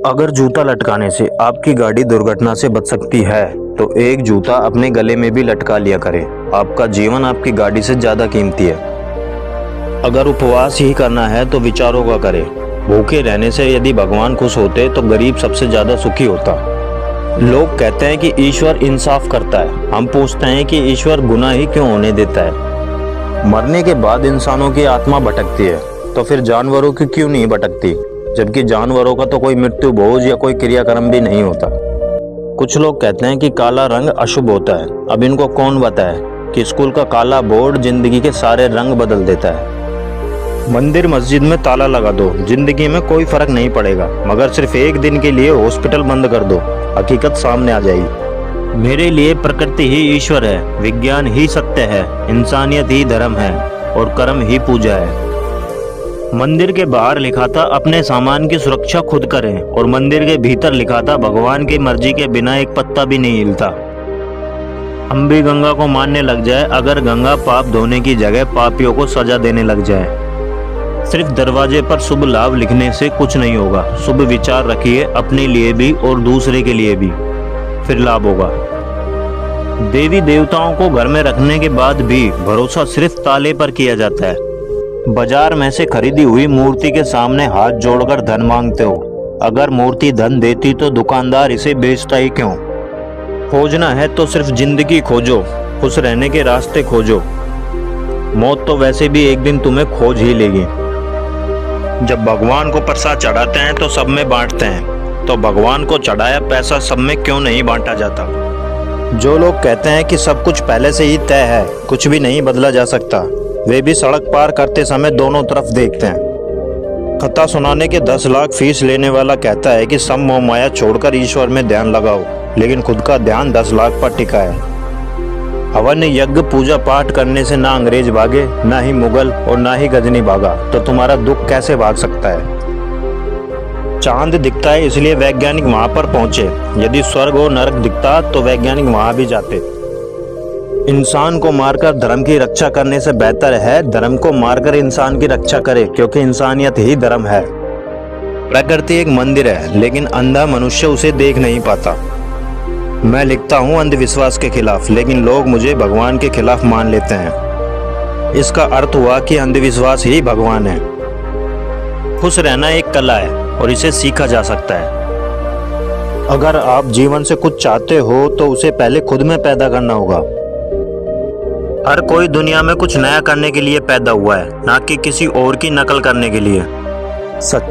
अगर जूता लटकाने से आपकी गाड़ी दुर्घटना से बच सकती है तो एक जूता अपने गले में भी लटका लिया करें। आपका जीवन आपकी गाड़ी से ज्यादा कीमती है। अगर उपवास ही करना है तो विचारों का करें। भूखे रहने से यदि भगवान खुश होते तो गरीब सबसे ज्यादा सुखी होता। लोग कहते हैं कि ईश्वर इंसाफ करता है। हम पूछते हैं कि ईश्वर गुनाह ही क्यों होने देता है। मरने के बाद इंसानों की आत्मा भटकती है तो फिर जानवरों की क्यों नहीं भटकती, जबकि जानवरों का तो कोई मृत्यु भोज या कोई क्रियाक्रम भी नहीं होता। कुछ लोग कहते हैं कि काला रंग अशुभ होता है। अब इनको कौन बताए कि स्कूल का काला बोर्ड जिंदगी के सारे रंग बदल देता है। मंदिर मस्जिद में ताला लगा दो, जिंदगी में कोई फर्क नहीं पड़ेगा, मगर सिर्फ एक दिन के लिए हॉस्पिटल बंद कर दो, हकीकत सामने आ जाएगी। मेरे लिए प्रकृति ही ईश्वर है, विज्ञान ही सत्य है, इंसानियत ही धर्म है और कर्म ही पूजा है। मंदिर के बाहर लिखा था अपने सामान की सुरक्षा खुद करें, और मंदिर के भीतर लिखा था भगवान की मर्जी के बिना एक पत्ता भी नहीं हिलता। हम भी गंगा को मानने लग जाए अगर गंगा पाप धोने की जगह पापियों को सजा देने लग जाए। सिर्फ दरवाजे पर शुभ लाभ लिखने से कुछ नहीं होगा। शुभ विचार रखिए, अपने लिए भी और दूसरे के लिए भी, फिर लाभ होगा। देवी देवताओं को घर में रखने के बाद भी भरोसा सिर्फ ताले पर किया जाता है। बाजार में से खरीदी हुई मूर्ति के सामने हाथ जोड़कर धन मांगते हो। अगर मूर्ति धन देती तो दुकानदार इसे बेचता ही क्यों। खोजना है तो सिर्फ जिंदगी खोजो, खुश रहने के रास्ते खोजो। मौत तो वैसे भी एक दिन तुम्हें खोज ही लेगी। जब भगवान को प्रसाद चढ़ाते हैं तो सब में बांटते हैं, तो भगवान को चढ़ाया पैसा सब में क्यों नहीं बांटा जाता। जो लोग कहते हैं कि सब कुछ पहले से ही तय है, कुछ भी नहीं बदला जा सकता, वे भी सड़क पार करते समय दोनों तरफ देखते हैं। कथा सुनाने के 10 लाख फीस लेने वाला कहता है कि सब मोह माया छोड़कर ईश्वर में ध्यान लगाओ, लेकिन खुद का ध्यान 10 लाख पर टिका है। हवन यज्ञ पूजा पाठ करने से ना अंग्रेज भागे, ना ही मुगल और ना ही गजनी भागा, तो तुम्हारा दुख कैसे भाग सकता है। चांद दिखता है इसलिए वैज्ञानिक वहां पर पहुंचे। यदि स्वर्ग और नरक दिखता तो वैज्ञानिक वहां भी जाते। इंसान को मारकर धर्म की रक्षा करने से बेहतर है धर्म को मारकर इंसान की रक्षा करे, क्योंकि इंसानियत ही धर्म है। प्रकृति एक मंदिर है, लेकिन अंधा मनुष्य उसे देख नहीं पाता। मैं लिखता हूँ अंधविश्वास के खिलाफ, लेकिन लोग मुझे भगवान के खिलाफ मान लेते हैं। इसका अर्थ हुआ कि अंधविश्वास ही भगवान है। खुश रहना एक कला है और इसे सीखा जा सकता है। अगर आप जीवन से कुछ चाहते हो तो उसे पहले खुद में पैदा करना होगा। हर कोई दुनिया में कुछ नया करने के लिए पैदा हुआ है, ना कि किसी और की नकल करने के लिए। सच्चा